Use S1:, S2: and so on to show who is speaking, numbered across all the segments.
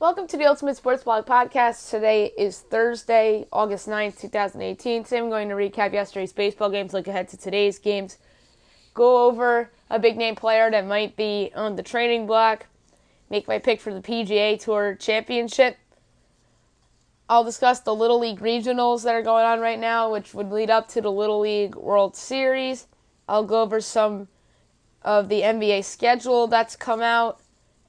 S1: Welcome to the Ultimate Sports Blog Podcast. Today is Thursday, August 9th, 2018. Today I'm going to recap yesterday's baseball games, look ahead to today's games, go over a big-name player that might be on the trading block, make my pick for the PGA Tour Championship. I'll discuss the Little League regionals that are going on right now, which would lead up to the Little League World Series. I'll go over some of the NBA schedule that's come out,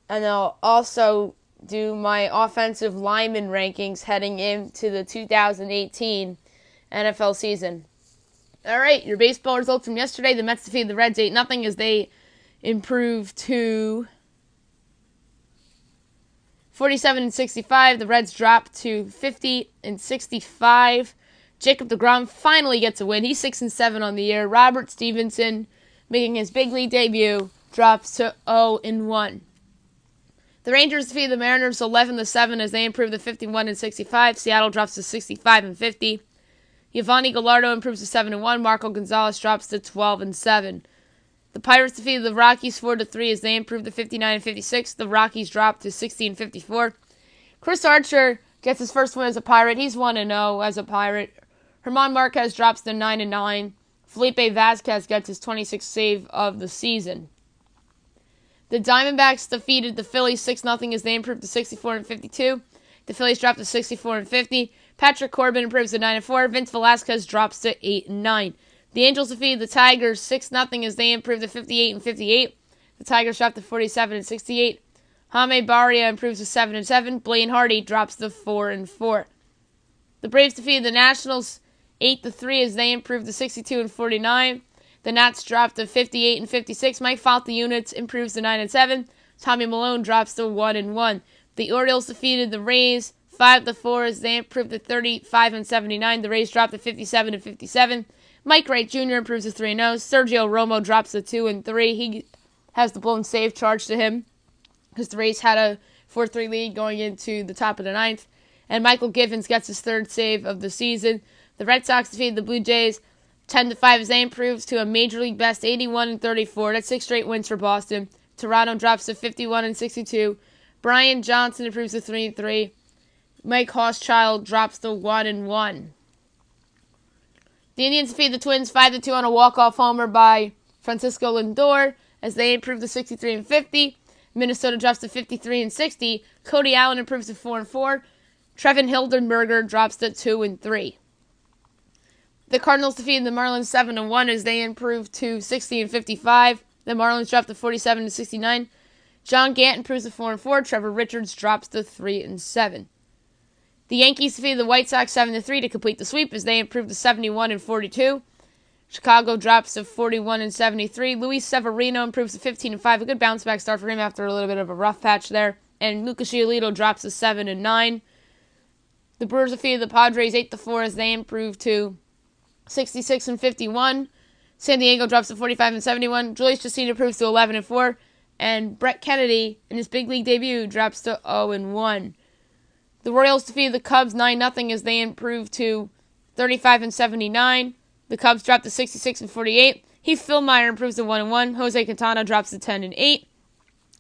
S1: and I'll also do my offensive lineman rankings heading into the 2018 NFL season. All right, your baseball results from yesterday. The Mets defeated the Reds 8-0 as they improved to 47-65. The Reds dropped to 50-65. Jacob deGrom finally gets a win. He's 6-7 on the year. Robert Stevenson, making his big league debut, drops to 0-1. The Rangers defeated the Mariners 11-7 as they improved to 51-65. Seattle drops to 65-50. Giovanni Gallardo improves to 7-1. Marco Gonzalez drops to 12-7. The Pirates defeated the Rockies 4-3 as they improved to 59-56. The Rockies dropped to 60-54. Chris Archer gets his first win as a Pirate. He's 1-0 as a Pirate. German Marquez drops to 9-9. Felipe Vasquez gets his 26th save of the season. The Diamondbacks defeated the Phillies 6-0 as they improved to 64-52. The Phillies dropped to 64-50. Patrick Corbin improves to 9-4. Vince Velasquez drops to 8-9. The Angels defeated the Tigers 6-0 as they improved to 58-58. The Tigers dropped to 47-68. Jaime Barria improves to 7-7. Blaine Hardy drops to 4-4. The Braves defeated the Nationals 8-3 as they improved to 62-49. The Nats dropped to 58-56. Mike Falta-Units improves to 9-7. Tommy Malone drops to 1-1. The Orioles defeated the Rays 5-4 as they improved to 35-79. The Rays dropped to 57-57. Mike Wright Jr. improves to 3-0. Sergio Romo drops to 2-3. He has the blown save charged to him because the Rays had a 4-3 lead going into the top of the ninth. And Michael Givens gets his third save of the season. The Red Sox defeated the Blue Jays 10-5 as they improves to a Major League best 81-34. That's 6 straight wins for Boston. Toronto drops to 51-62. Brian Johnson improves to 3-3. Mike Hochschild drops to 1-1. The Indians defeat the Twins 5-2 on a walk-off homer by Francisco Lindor as they improve to 63-50. Minnesota drops to 53-60. Cody Allen improves to 4-4. Trevin Hildenberger drops to 2-3. The Cardinals defeated the Marlins 7-1 as they improved to 60-55. The Marlins dropped to 47-69. John Gant improves to 4-4. Trevor Richards drops to 3-7. The Yankees defeated the White Sox 7-3 to complete the sweep as they improved to 71-42. Chicago drops to 41-73. Luis Severino improves to 15-5. A good bounce back start for him after a little bit of a rough patch there. And Lucas Giolito drops to 7-9. The Brewers defeated the Padres 8-4 as they improved to 66-51. San Diego drops to 45-71. Julius Chacin improves to 11-4. And Brett Kennedy, in his big league debut, drops to 0-1. The Royals defeated the Cubs 9-0 as they improved to 35-79. The Cubs dropped to 66-48. Heath Fillmyer improves to 1-1. Jose Quintana drops to 10-8.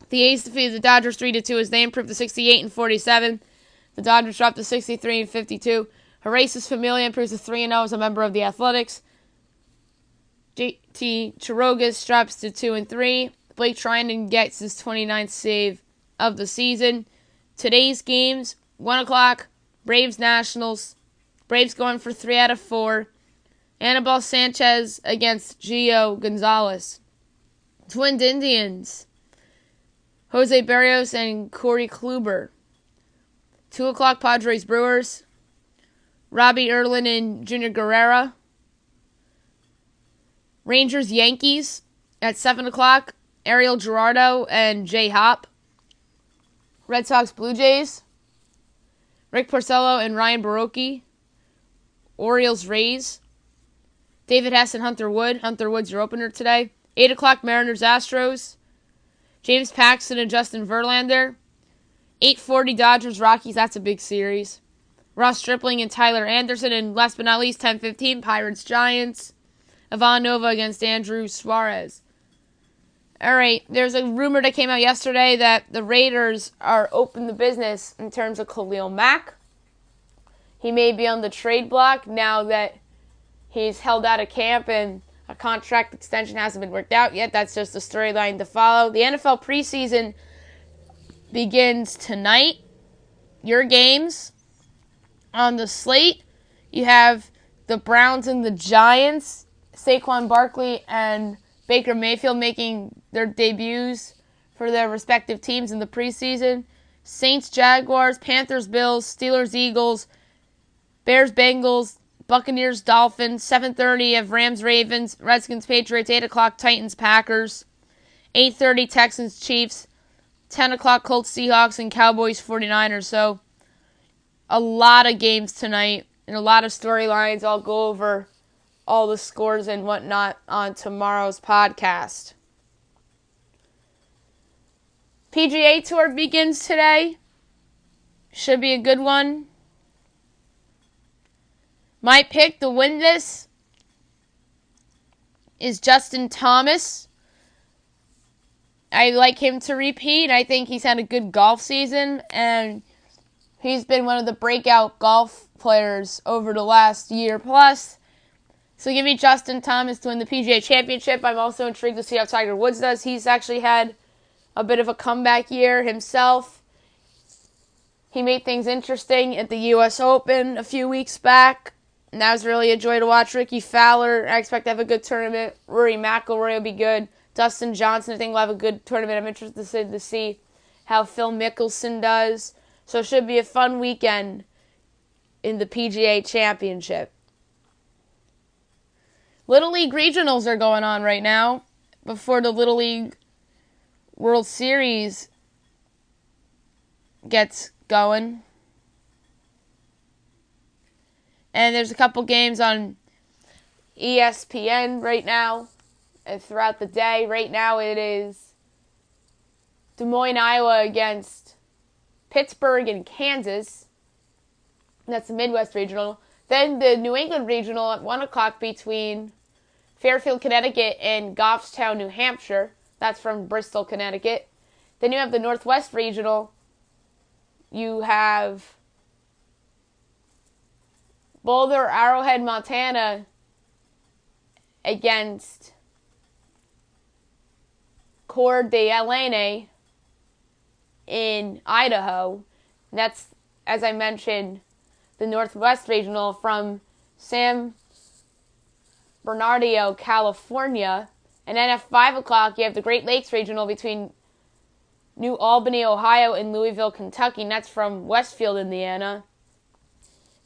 S1: The A's defeated the Dodgers 3-2 as they improved to 68-47. The Dodgers dropped to 63-52. Horacius Familia improves to 3-0 as a member of the Athletics. JT Chirogas drops to 2-3. Blake Trinan gets his 29th save of the season. Today's games, 1 o'clock, Braves Nationals. Braves going for 3 out of 4. Anibal Sanchez against Gio Gonzalez. Twin Indians, Jose Barrios and Corey Kluber. 2 o'clock, Padres Brewers. Robbie Erlin and Junior Guerrera. Rangers Yankees at 7 o'clock. Ariel Gerardo and Jay Hopp. Red Sox Blue Jays. Rick Porcello and Ryan Baroque. Orioles Rays. David Hess and Hunter Wood. Hunter Wood's your opener today. 8 o'clock Mariners Astros. James Paxton and Justin Verlander. 8:40 Dodgers Rockies. That's a big series. Ross Stripling and Tyler Anderson. And last but not least, 10:15 Pirates Giants. Ivan Nova against Andrew Suarez. All right, there's a rumor that came out yesterday that the Raiders are open to business in terms of Khalil Mack. He may be on the trade block now that he's held out of camp and a contract extension hasn't been worked out yet. That's just a storyline to follow. The NFL preseason begins tonight. Your games on the slate, you have the Browns and the Giants. Saquon Barkley and Baker Mayfield making their debuts for their respective teams in the preseason. Saints, Jaguars, Panthers, Bills, Steelers, Eagles, Bears, Bengals, Buccaneers, Dolphins. 7:30 of Rams, Ravens, Redskins, Patriots. 8 o'clock Titans, Packers. 8:30 Texans, Chiefs. 10 o'clock Colts, Seahawks, and Cowboys, 49ers. So a lot of games tonight and a lot of storylines. I'll go over all the scores and whatnot on tomorrow's podcast. PGA Tour begins today. Should be a good one. My pick to win this is Justin Thomas. I like him to repeat. I think he's had a good golf season, and he's been one of the breakout golf players over the last year plus. So give me Justin Thomas to win the PGA Championship. I'm also intrigued to see how Tiger Woods does. He's actually had a bit of a comeback year himself. He made things interesting at the U.S. Open a few weeks back. And that was really a joy to watch. Ricky Fowler, I expect to have a good tournament. Rory McIlroy will be good. Dustin Johnson, I think, will have a good tournament. I'm interested to see how Phil Mickelson does. So it should be a fun weekend in the PGA Championship. Little League regionals are going on right now before the Little League World Series gets going. And there's a couple games on ESPN right now and throughout the day. Right now it is Des Moines, Iowa against Pittsburgh and Kansas. That's the Midwest Regional. Then the New England Regional at 1 o'clock between Fairfield, Connecticut and Goffstown, New Hampshire. That's from Bristol, Connecticut. Then you have the Northwest Regional. You have Boulder, Arrowhead, Montana against Coeur d'Alene in Idaho. And that's, as I mentioned, the Northwest Regional from San Bernardino, California. And then at 5 o'clock, you have the Great Lakes Regional between New Albany, Ohio, and Louisville, Kentucky. And that's from Westfield, Indiana.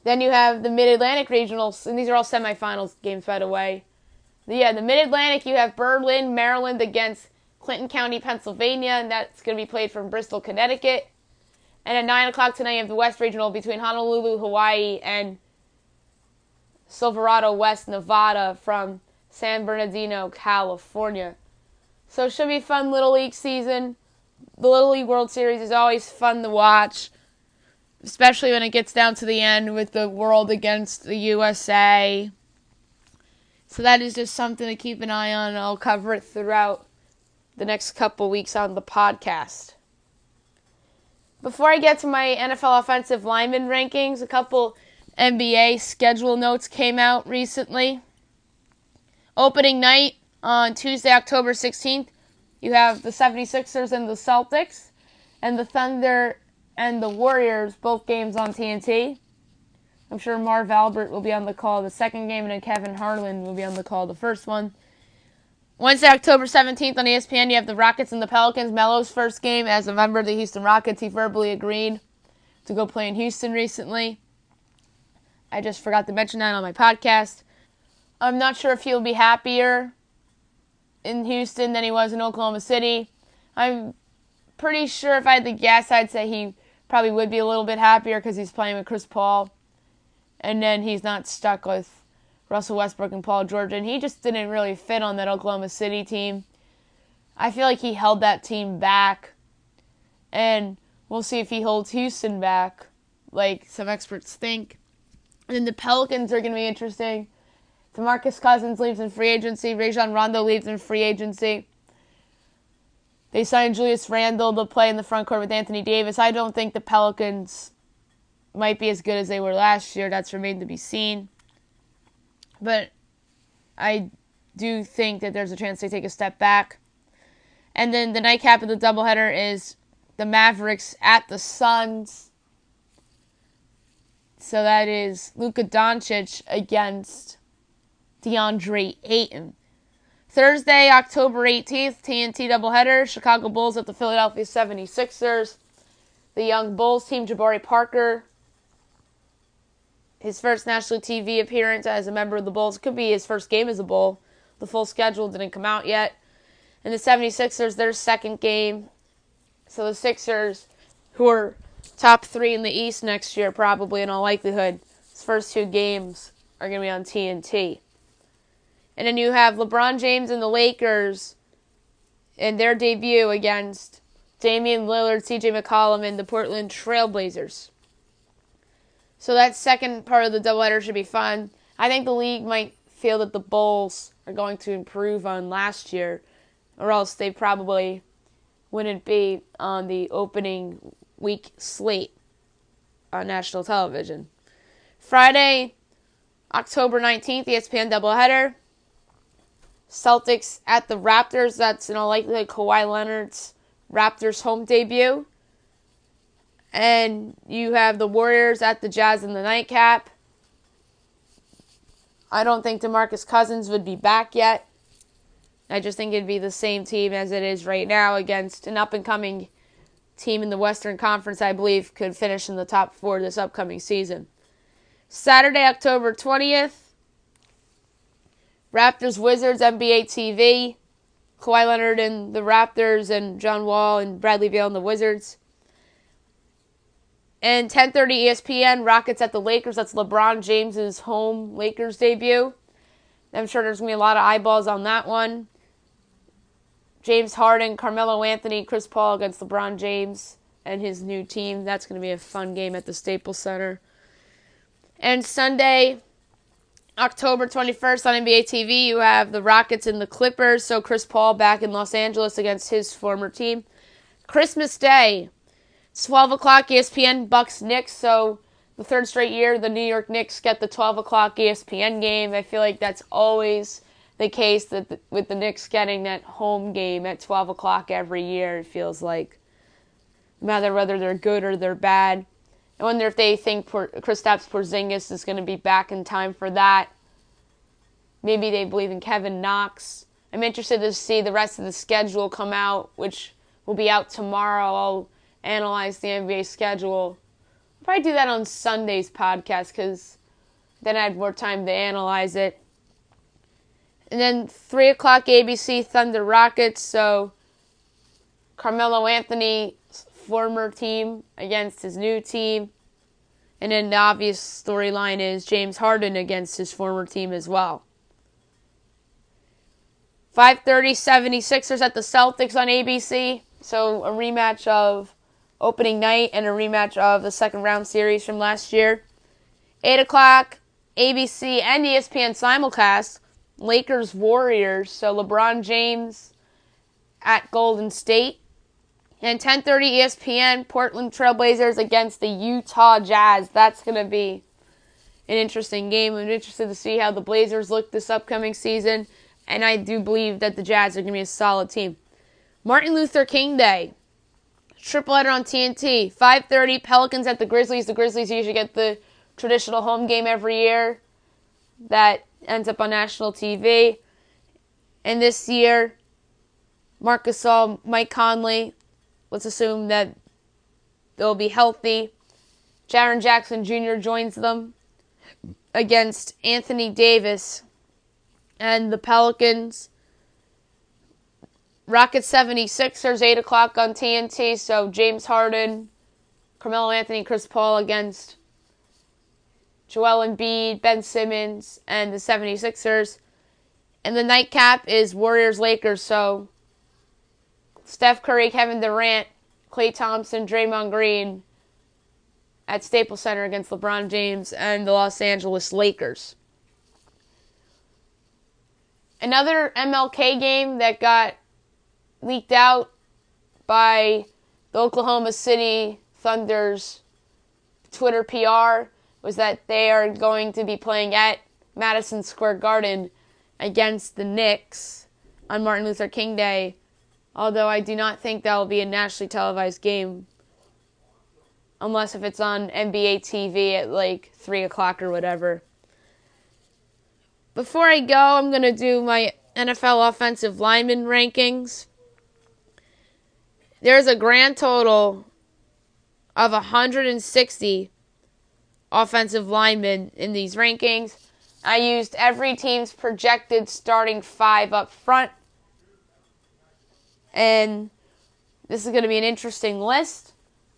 S1: Then you have the Mid-Atlantic Regionals, and these are all semifinals games, by the way. The Mid-Atlantic, you have Berlin, Maryland against Clinton County, Pennsylvania, and that's going to be played from Bristol, Connecticut. And at 9 o'clock tonight, you have the West Regional between Honolulu, Hawaii, and Silverado West, Nevada from San Bernardino, California. So it should be a fun Little League season. The Little League World Series is always fun to watch, especially when it gets down to the end with the world against the USA. So that is just something to keep an eye on, and I'll cover it throughout the next couple weeks on the podcast. Before I get to my NFL offensive lineman rankings, a couple NBA schedule notes came out recently. Opening night on Tuesday, October 16th, you have the 76ers and the Celtics, and the Thunder and the Warriors, both games on TNT. I'm sure Marv Albert will be on the call the second game, and then Kevin Harlan will be on the call the first one. Wednesday, October 17th on ESPN, you have the Rockets and the Pelicans. Melo's first game as a member of the Houston Rockets. He verbally agreed to go play in Houston recently. I just forgot to mention that on my podcast. I'm not sure if he'll be happier in Houston than he was in Oklahoma City. I'm pretty sure if I had to guess, I'd say he probably would be a little bit happier because he's playing with Chris Paul. And then he's not stuck with Russell Westbrook and Paul George. And he just didn't really fit on that Oklahoma City team. I feel like he held that team back. And we'll see if he holds Houston back, like some experts think. And then the Pelicans are going to be interesting. DeMarcus Cousins leaves in free agency. Rajon Rondo leaves in free agency. They signed Julius Randle to play in the front court with Anthony Davis. I don't think the Pelicans might be as good as they were last year. That's remained to be seen. But I do think that there's a chance they take a step back. And then the nightcap of the doubleheader is the Mavericks at the Suns. So that is Luka Doncic against DeAndre Ayton. Thursday, October 18th, TNT doubleheader. Chicago Bulls at the Philadelphia 76ers. The young Bulls team, Jabari Parker. His first national TV appearance as a member of the Bulls. Could be his first game as a Bull. The full schedule didn't come out yet. And the 76ers, their second game. So the Sixers, who are top 3 in the East next year, probably in all likelihood, his first 2 games are going to be on TNT. And then you have LeBron James and the Lakers in their debut against Damian Lillard, CJ McCollum, and the Portland Trailblazers. So that second part of the doubleheader should be fun. I think the league might feel that the Bulls are going to improve on last year, or else they probably wouldn't be on the opening week slate on national television. Friday, October 19th, ESPN doubleheader. Celtics at the Raptors. That's in all likelihood Kawhi Leonard's Raptors home debut. And you have the Warriors at the Jazz in the nightcap. I don't think DeMarcus Cousins would be back yet. I just think it'd be the same team as it is right now against an up-and-coming team in the Western Conference, I believe, could finish in the top 4 this upcoming season. Saturday, October 20th, Raptors-Wizards, NBA TV. Kawhi Leonard and the Raptors, and John Wall and Bradley Beal and the Wizards. And 10:30 ESPN, Rockets at the Lakers. That's LeBron James's home Lakers debut. I'm sure there's going to be a lot of eyeballs on that one. James Harden, Carmelo Anthony, Chris Paul against LeBron James and his new team. That's going to be a fun game at the Staples Center. And Sunday, October 21st on NBA TV, you have the Rockets and the Clippers. So Chris Paul back in Los Angeles against his former team. Christmas Day, 12 o'clock ESPN, Bucks Knicks. So the third straight year, the New York Knicks get the 12 o'clock ESPN game. I feel like that's always the case that with the Knicks getting that home game at 12 o'clock every year. It feels like no matter whether they're good or they're bad. I wonder if they think Kristaps Porzingis is going to be back in time for that. Maybe they believe in Kevin Knox. I'm interested to see the rest of the schedule come out, which will be out tomorrow. I'll analyze the NBA schedule. I'll probably do that on Sunday's podcast because then I had more time to analyze it. And then 3 o'clock ABC, Thunder Rockets. So Carmelo Anthony, former team against his new team. And then the obvious storyline is James Harden against his former team as well. 5:30 76ers at the Celtics on ABC. So a rematch of opening night and a rematch of the second round series from last year. 8 o'clock ABC and ESPN simulcast. Lakers Warriors. So LeBron James at Golden State. And 10:30 ESPN, Portland Trailblazers against the Utah Jazz. That's going to be an interesting game. I'm interested to see how the Blazers look this upcoming season. And I do believe that the Jazz are going to be a solid team. Martin Luther King Day. Tripleheader on TNT. 5:30, Pelicans at the Grizzlies. The Grizzlies usually get the traditional home game every year. That ends up on national TV. And this year, Marc Gasol, Mike Conley, let's assume that they'll be healthy. Jaren Jackson Jr. joins them against Anthony Davis and the Pelicans. Rockets 76ers, 8 o'clock on TNT. So James Harden, Carmelo Anthony, Chris Paul against Joel Embiid, Ben Simmons, and the 76ers. And the nightcap is Warriors-Lakers. So Steph Curry, Kevin Durant, Klay Thompson, Draymond Green at Staples Center against LeBron James and the Los Angeles Lakers. Another MLK game that got leaked out by the Oklahoma City Thunder's Twitter PR was that they are going to be playing at Madison Square Garden against the Knicks on Martin Luther King Day, although I do not think that will be a nationally televised game unless if it's on NBA TV at like 3 o'clock or whatever. Before I go, I'm going to do my NFL offensive lineman rankings. There's a grand total of 160 offensive linemen in these rankings. I used every team's projected starting 5 up front. And this is going to be an interesting list.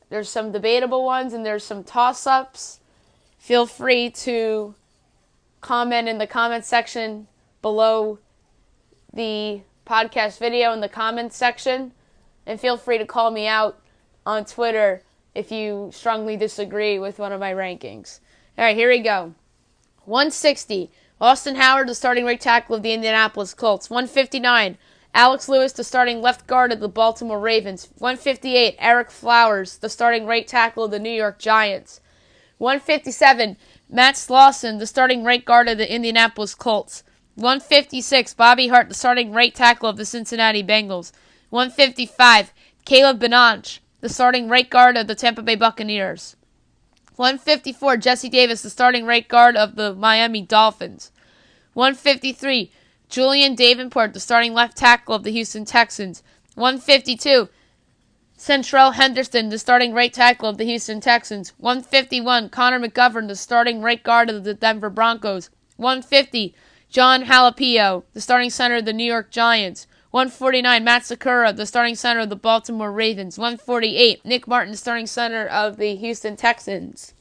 S1: There's some debatable ones and there's some toss-ups. Feel free to comment in the comment section below the podcast video in the comments section. And feel free to call me out on Twitter if you strongly disagree with one of my rankings. All right, here we go. 160, Austin Howard, the starting right tackle of the Indianapolis Colts. 159, Alex Lewis, the starting left guard of the Baltimore Ravens. 158, Eric Flowers, the starting right tackle of the New York Giants. 157, Matt Slauson, the starting right guard of the Indianapolis Colts. 156, Bobby Hart, the starting right tackle of the Cincinnati Bengals. 155, Caleb Benanch, the starting right guard of the Tampa Bay Buccaneers. 154, Jesse Davis, the starting right guard of the Miami Dolphins. 153, Julian Davenport, the starting left tackle of the Houston Texans. 152, Centrell Henderson, the starting right tackle of the Houston Texans. 151, Connor McGovern, the starting right guard of the Denver Broncos. 150, John Halapio, the starting center of the New York Giants. 149, Matt Sakura, the starting center of the Baltimore Ravens. 148, Nick Martin, the starting center of the Houston Texans.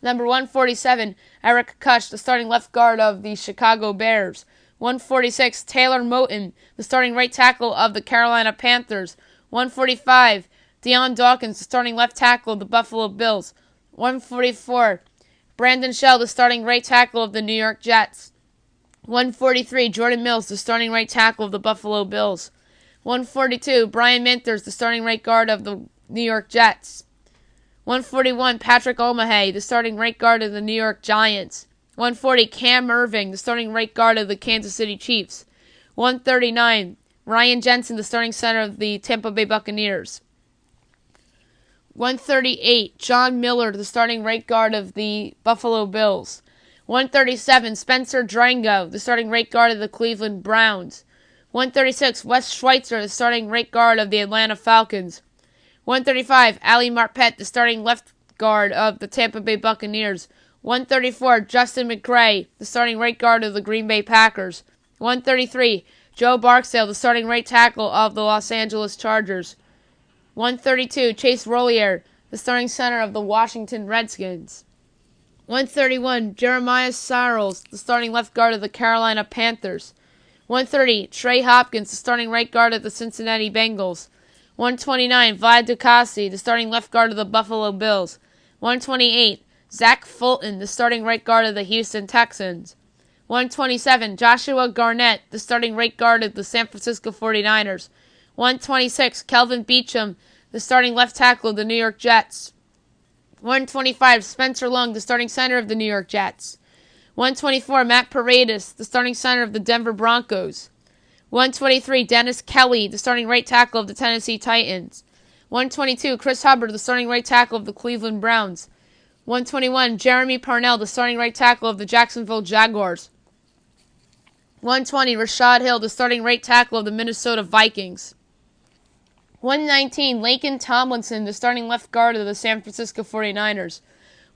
S1: Number 147, Eric Kush, the starting left guard of the Chicago Bears. 146, Taylor Moton, the starting right tackle of the Carolina Panthers. 145, Deion Dawkins, the starting left tackle of the Buffalo Bills. 144, Brandon Shell, the starting right tackle of the New York Jets. 143, Jordan Mills, the starting right tackle of the Buffalo Bills. 142, Brian Minters, the starting right guard of the New York Jets. 141, Patrick Omahay, the starting right guard of the New York Giants. 140, Cam Irving, the starting right guard of the Kansas City Chiefs. 139, Ryan Jensen, the starting center of the Tampa Bay Buccaneers. 138, John Miller, the starting right guard of the Buffalo Bills. 137, Spencer Drango, the starting right guard of the Cleveland Browns. 136, Wes Schweitzer, the starting right guard of the Atlanta Falcons. 135, Ali Marpet, the starting left guard of the Tampa Bay Buccaneers. 134, Justin McCray, the starting right guard of the Green Bay Packers. 133, Joe Barksdale, the starting right tackle of the Los Angeles Chargers. 132, Chase Rollier, the starting center of the Washington Redskins. 131, Jeremiah Sarles, the starting left guard of the Carolina Panthers. 130, Trey Hopkins, the starting right guard of the Cincinnati Bengals. 129, Vlad Ducasi, the starting left guard of the Buffalo Bills. 128, Zach Fulton, the starting right guard of the Houston Texans. 127, Joshua Garnett, the starting right guard of the San Francisco 49ers. 126, Kelvin Beachum, the starting left tackle of the New York Jets. 125, Spencer Long, the starting center of the New York Jets. 124, Matt Paredes, the starting center of the Denver Broncos. 123, Dennis Kelly, the starting right tackle of the Tennessee Titans. 122, Chris Hubbard, the starting right tackle of the Cleveland Browns. 121, Jeremy Parnell, the starting right tackle of the Jacksonville Jaguars. 120, Rashad Hill, the starting right tackle of the Minnesota Vikings. 119, Laken Tomlinson, the starting left guard of the San Francisco 49ers.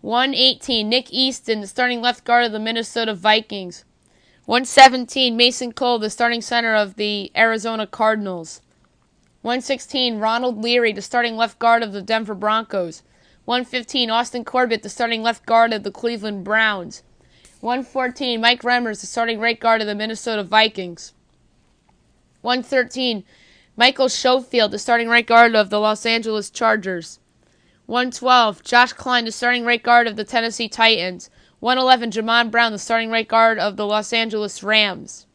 S1: 118, Nick Easton, the starting left guard of the Minnesota Vikings. 117, Mason Cole, the starting center of the Arizona Cardinals. 116, Ronald Leary, the starting left guard of the Denver Broncos. 115, Austin Corbett, the starting left guard of the Cleveland Browns. 114, Mike Remmers, the starting right guard of the Minnesota Vikings. 113, Michael Schofield, the starting right guard of the Los Angeles Chargers. 112, Josh Klein, the starting right guard of the Tennessee Titans. 111, Jamon Brown, the starting right guard of the Los Angeles Rams.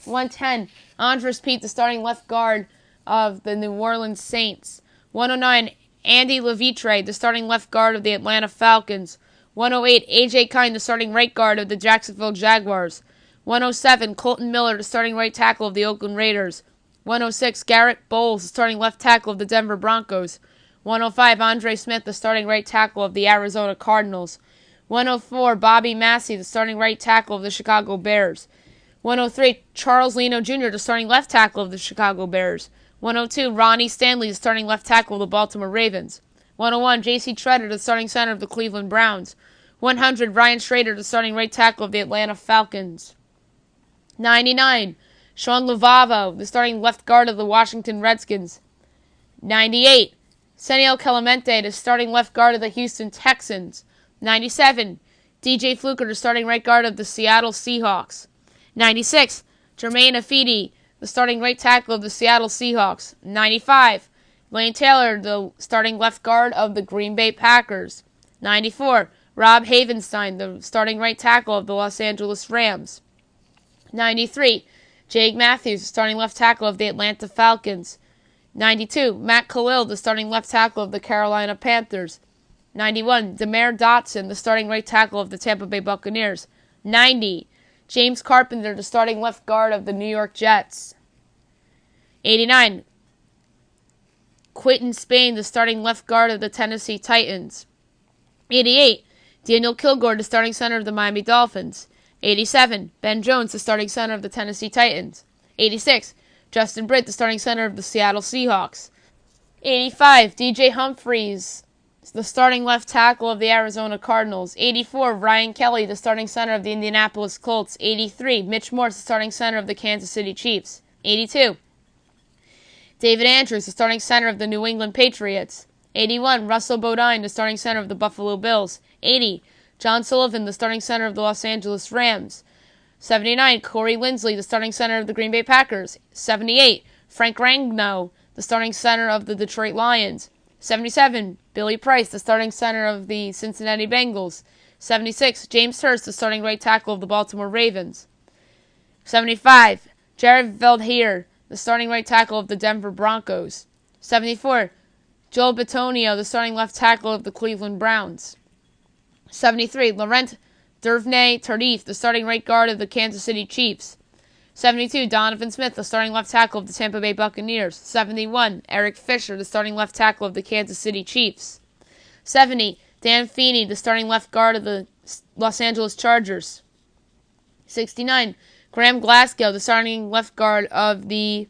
S1: 110, Andres Pete, the starting left guard of the New Orleans Saints. 109, Andy Levitre, the starting left guard of the Atlanta Falcons. 108, A.J. Kine, the starting right guard of the Jacksonville Jaguars. 107, Colton Miller, the starting right tackle of the Oakland Raiders. 106, Garrett Bowles, the starting left tackle of the Denver Broncos. 105, Andre Smith, the starting right tackle of the Arizona Cardinals. 104, Bobby Massey, the starting right tackle of the Chicago Bears. 103, Charles Leno Jr., the starting left tackle of the Chicago Bears. 102, Ronnie Stanley, the starting left tackle of the Baltimore Ravens. 101, J.C. Tretter, the starting center of the Cleveland Browns. 100, Ryan Schrader, the starting right tackle of the Atlanta Falcons. 99, Sean Lavavo, the starting left guard of the Washington Redskins. 98, Seniel Clemente, the starting left guard of the Houston Texans. 97, DJ Fluker, the starting right guard of the Seattle Seahawks. 96, Jermaine Afidi, the starting right tackle of the Seattle Seahawks. 95, Lane Taylor, the starting left guard of the Green Bay Packers. 94, Rob Havenstein, the starting right tackle of the Los Angeles Rams. 93, Jake Matthews, the starting left tackle of the Atlanta Falcons. 92, Matt Khalil, the starting left tackle of the Carolina Panthers. 91, Demare Dotson, the starting right tackle of the Tampa Bay Buccaneers. 90, James Carpenter, the starting left guard of the New York Jets. 89, Quinton Spain, the starting left guard of the Tennessee Titans. 88, Daniel Kilgore, the starting center of the Miami Dolphins. 87, Ben Jones, the starting center of the Tennessee Titans. 86, Justin Britt, the starting center of the Seattle Seahawks. 85, DJ Humphries, the starting left tackle of the Arizona Cardinals. 84, Ryan Kelly, the starting center of the Indianapolis Colts. 83, Mitch Morse, the starting center of the Kansas City Chiefs. 82, David Andrews, the starting center of the New England Patriots. 81, Russell Bodine, the starting center of the Buffalo Bills. 80, John Sullivan, the starting center of the Los Angeles Rams. 79, Corey Linsley, the starting center of the Green Bay Packers. 78, Frank Ragnow, the starting center of the Detroit Lions. 77, Billy Price, the starting center of the Cincinnati Bengals. 76, James Hurst, the starting right tackle of the Baltimore Ravens. 75, Jared Veldheer, the starting right tackle of the Denver Broncos. 74, Joel Bitonio, the starting left tackle of the Cleveland Browns. 73, Laurent Duvernay-Tardif, the starting right guard of the Kansas City Chiefs. 72, Donovan Smith, the starting left tackle of the Tampa Bay Buccaneers. 71, Eric Fisher, the starting left tackle of the Kansas City Chiefs. 70, Dan Feeney, the starting left guard of the Los Angeles Chargers. 69, Graham Glasgow, the starting left guard of the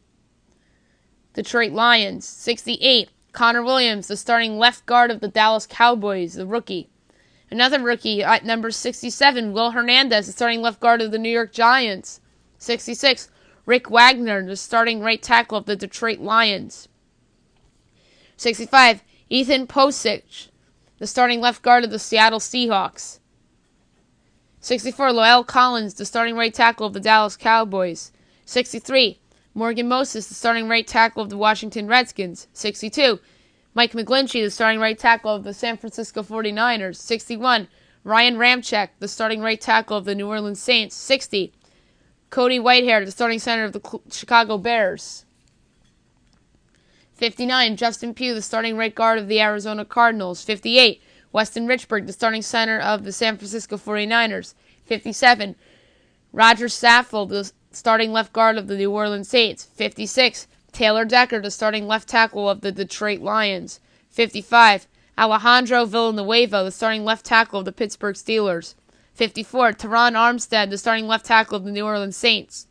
S1: Detroit Lions. 68, Connor Williams, the starting left guard of the Dallas Cowboys, the rookie. Another rookie at number 67, Will Hernandez, the starting left guard of the New York Giants. 66, Rick Wagner, the starting right tackle of the Detroit Lions. 65, Ethan Posich, the starting left guard of the Seattle Seahawks. 64, Loel Collins, the starting right tackle of the Dallas Cowboys. 63, Morgan Moses, the starting right tackle of the Washington Redskins. 62, Mike McGlinchey, the starting right tackle of the San Francisco 49ers. 61, Ryan Ramczyk, the starting right tackle of the New Orleans Saints. 60, Cody Whitehair, the starting center of the Chicago Bears. 59, Justin Pugh, the starting right guard of the Arizona Cardinals. 58, Weston Richburg, the starting center of the San Francisco 49ers. 57, Roger Saffold, the starting left guard of the New Orleans Saints. 56, Taylor Decker, the starting left tackle of the Detroit Lions. 55, Alejandro Villanueva, the starting left tackle of the Pittsburgh Steelers. 54, Teron Armstead, the starting left tackle of the New Orleans Saints.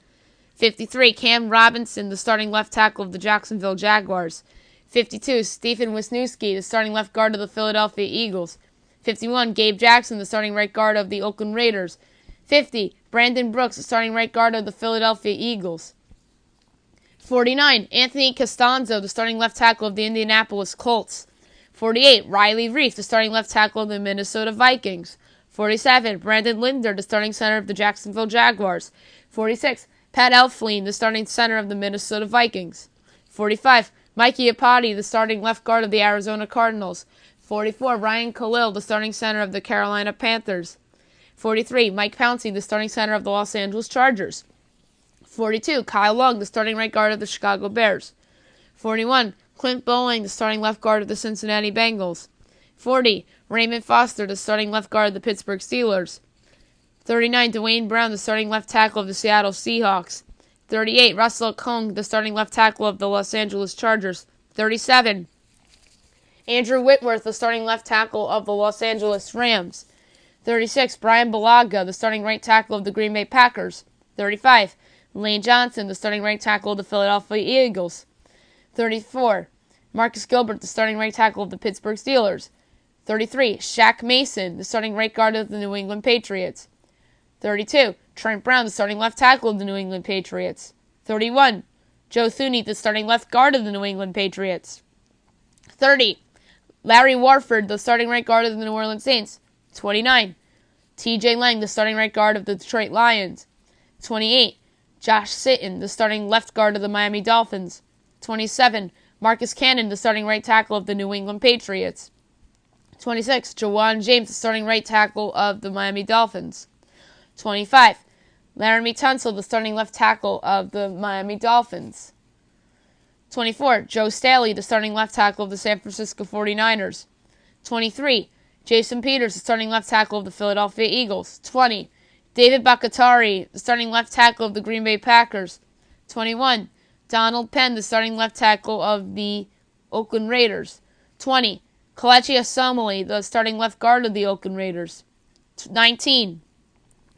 S1: 53, Cam Robinson, the starting left tackle of the Jacksonville Jaguars. 52, Stephen Wisniewski, the starting left guard of the Philadelphia Eagles. 51, Gabe Jackson, the starting right guard of the Oakland Raiders. 50, Brandon Brooks, the starting right guard of the Philadelphia Eagles. 49, Anthony Costanzo, the starting left tackle of the Indianapolis Colts. 48, Riley Reif, the starting left tackle of the Minnesota Vikings. 47, Brandon Linder, the starting center of the Jacksonville Jaguars. 46, Pat Elflein, the starting center of the Minnesota Vikings. 45, Mike Iupati, the starting left guard of the Arizona Cardinals. 44, Ryan Khalil, the starting center of the Carolina Panthers. 43, Mike Pouncey, the starting center of the Los Angeles Chargers. 42, Kyle Long, the starting right guard of the Chicago Bears. 41. Clint Bowling, the starting left guard of the Cincinnati Bengals. 40. Raymond Foster, the starting left guard of the Pittsburgh Steelers. 39. Dwayne Brown, the starting left tackle of the Seattle Seahawks. 38. Russell Okung, the starting left tackle of the Los Angeles Chargers. 37. Andrew Whitworth, the starting left tackle of the Los Angeles Rams. 36. Brian Bulaga, the starting right tackle of the Green Bay Packers. 35. Lane Johnson, the starting right tackle of the Philadelphia Eagles. 34. Marcus Gilbert, the starting right tackle of the Pittsburgh Steelers. 33. Shaq Mason, the starting right guard of the New England Patriots. 32. Trent Brown, the starting left tackle of the New England Patriots. 31. Joe Thuney, the starting left guard of the New England Patriots. 30. Larry Warford, the starting right guard of the New Orleans Saints. 29. TJ Lang, the starting right guard of the Detroit Lions. 28. Josh Sitton, the starting left guard of the Miami Dolphins. 27. Marcus Cannon, the starting right tackle of the New England Patriots. 26. Jawan James, the starting right tackle of the Miami Dolphins. 25. Laramie Tunsil, the starting left tackle of the Miami Dolphins. 24. Joe Staley, the starting left tackle of the San Francisco 49ers. 23. Jason Peters, the starting left tackle of the Philadelphia Eagles. 20. David Bakatari, the starting left tackle of the Green Bay Packers. 21. Donald Penn, the starting left tackle of the Oakland Raiders. 20. Kelechi Asomali, the starting left guard of the Oakland Raiders. 19.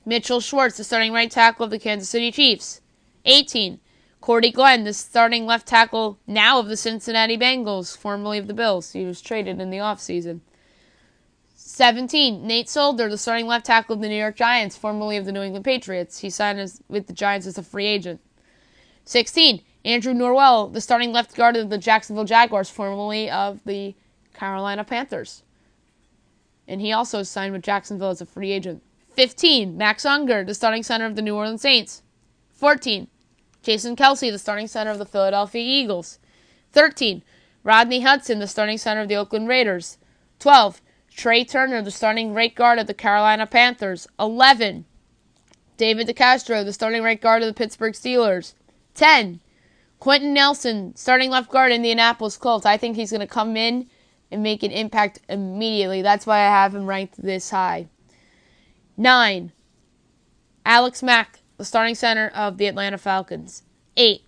S1: Mitchell Schwartz, the starting right tackle of the Kansas City Chiefs. 18. Cordy Glenn, the starting left tackle now of the Cincinnati Bengals, formerly of the Bills. He was traded in the offseason. 17. Nate Solder, the starting left tackle of the New York Giants, formerly of the New England Patriots. He signed with the Giants as a free agent. 16. Andrew Norwell, the starting left guard of the Jacksonville Jaguars, formerly of the Carolina Panthers. And he also signed with Jacksonville as a free agent. 15. Max Unger, the starting center of the New Orleans Saints. 14. Jason Kelsey, the starting center of the Philadelphia Eagles. 13. Rodney Hudson, the starting center of the Oakland Raiders. 12. Trey Turner, the starting right guard of the Carolina Panthers. 11. David DeCastro, the starting right guard of the Pittsburgh Steelers. 10. Quentin Nelson, starting left guard, Indianapolis Colts. I think he's going to come in and make an impact immediately. That's why I have him ranked this high. 9. Alex Mack, the starting center of the Atlanta Falcons. 8.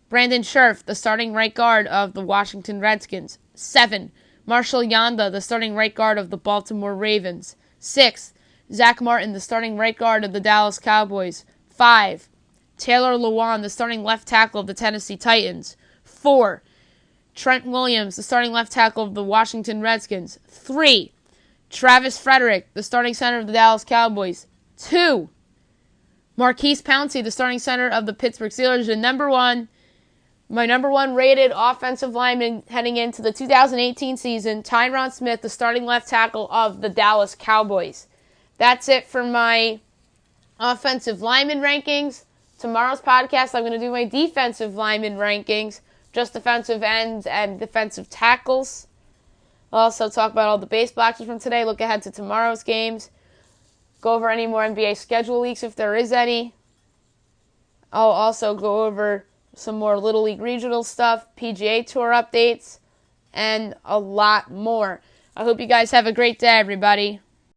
S1: Brandon Scherf, the starting right guard of the Washington Redskins. 7. Marshall Yanda, the starting right guard of the Baltimore Ravens. 6. Zach Martin, the starting right guard of the Dallas Cowboys. 5. Taylor Lewan, the starting left tackle of the Tennessee Titans. 4. Trent Williams, the starting left tackle of the Washington Redskins. 3. Travis Frederick, the starting center of the Dallas Cowboys. 2. Marquise Pouncey, the starting center of the Pittsburgh Steelers. And my number one rated offensive lineman heading into the 2018 season, Tyron Smith, the starting left tackle of the Dallas Cowboys. That's it for my offensive lineman rankings. Tomorrow's podcast, I'm going to do my defensive lineman rankings, just defensive ends and defensive tackles. I'll also talk about all the base boxes from today, look ahead to tomorrow's games, go over any more NBA schedule leaks if there is any. I'll also go over some more Little League regional stuff, PGA Tour updates, and a lot more. I hope you guys have a great day, everybody.